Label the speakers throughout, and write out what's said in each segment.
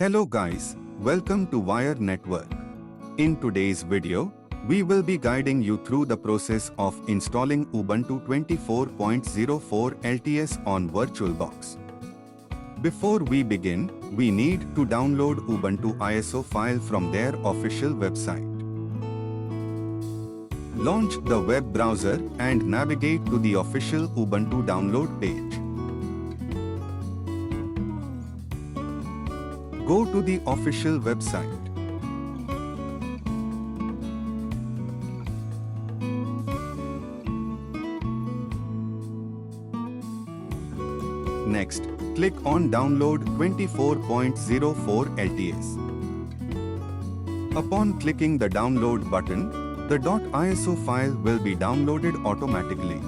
Speaker 1: Hello guys, welcome to Wire Network. In today's video, we will be guiding you through the process of installing Ubuntu 24.04 LTS on Virtualbox. Before we begin, we need to download Ubuntu ISO file from their official website. Launch the web browser and navigate to the official Ubuntu download page. Go to the official website. Next, click on Download 24.04 LTS. Upon clicking the download button, the .iso file will be downloaded automatically.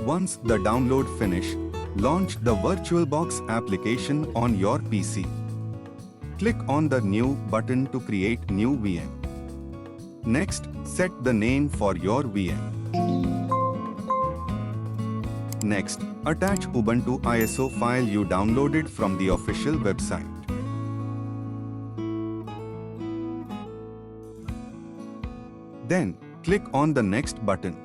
Speaker 1: Once the download finish, launch the Virtualbox application on your PC. Click on the New button to create new VM. Next, set the name for your VM. Next, attach Ubuntu ISO file you downloaded from the official website. Then, click on the Next button.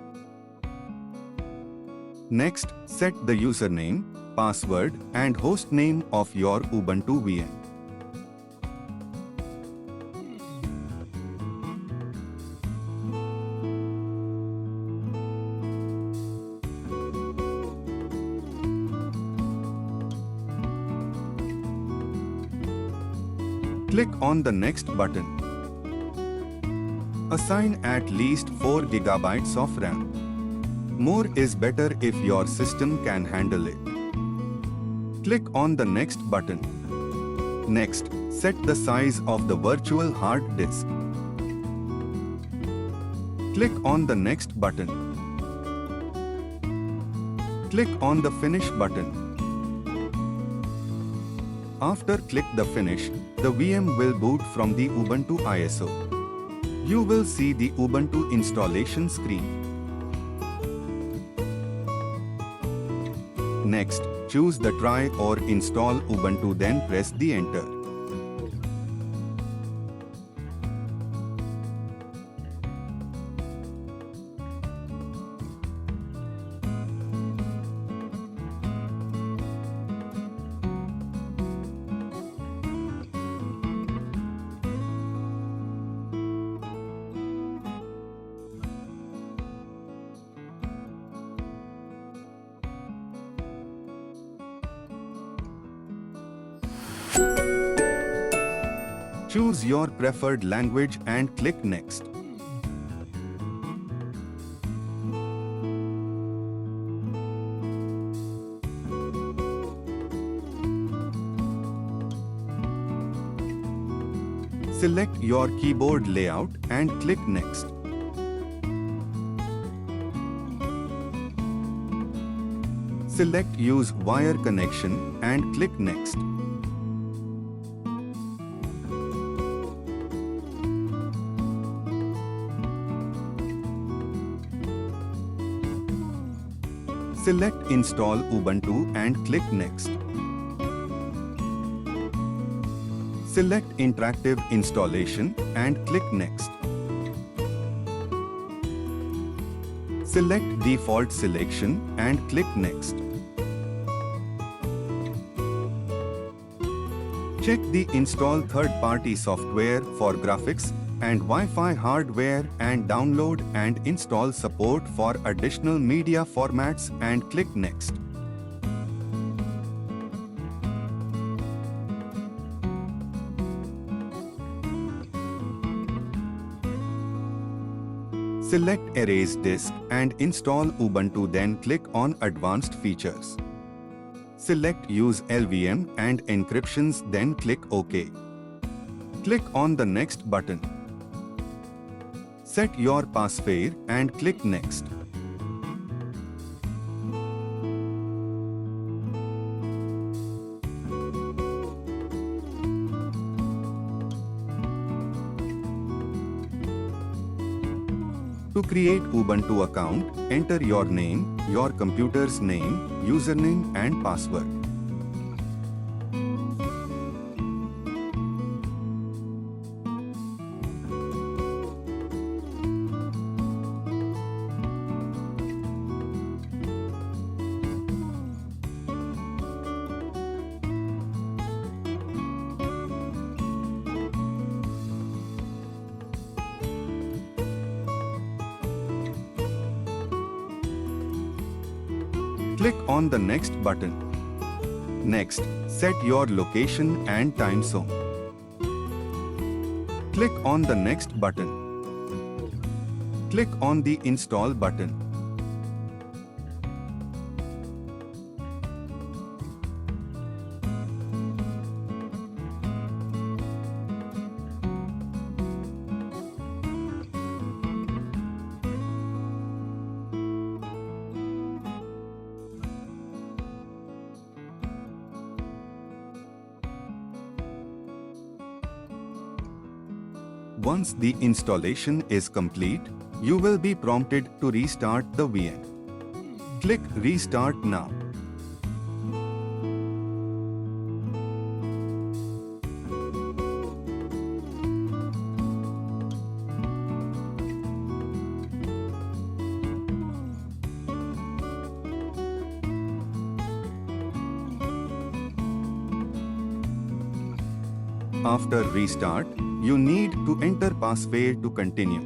Speaker 1: Next, set the username, password, and host name of your Ubuntu VM. Click on the Next button. Assign at least 4 GB of RAM. More is better if your system can handle it. Click on the Next button. Next, set the size of the virtual hard disk. Click on the Next button. Click on the Finish button. After click the Finish, the VM will boot from the Ubuntu ISO. You will see the Ubuntu installation screen. Next, choose the Try or Install Ubuntu, then press the Enter. Choose your preferred language and click Next. Select your keyboard layout and click Next. Select Use Wire Connection and click Next. Select Install Ubuntu and click Next. Select Interactive Installation and click Next. Select Default Selection and click Next. Check the Install third-party software for graphics and Wi-Fi hardware and download and install support for additional media formats and click Next. Select Erase Disk and install Ubuntu, then click on Advanced Features. Select Use LVM and Encryptions, then click OK. Click on the Next button. Set your passphrase and click Next. To create Ubuntu account, enter your name, your computer's name, username and password. Click on the Next button. Next, set your location and time zone. Click on the Next button. Click on the Install button. Once the installation is complete, you will be prompted to restart the VM. Click Restart now. After restart, you need to enter password to continue.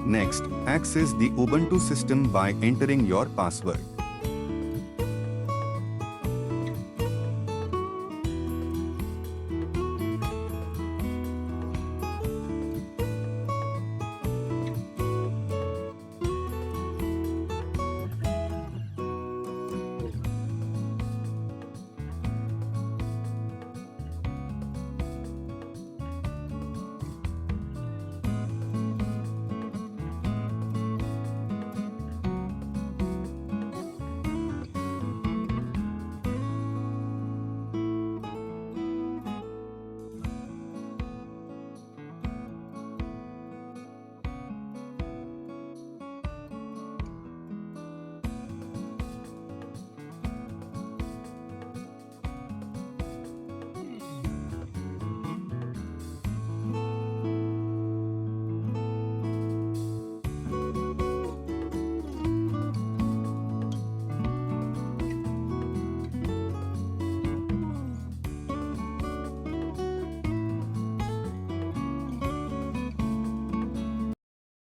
Speaker 1: Next, access the Ubuntu system by entering your password.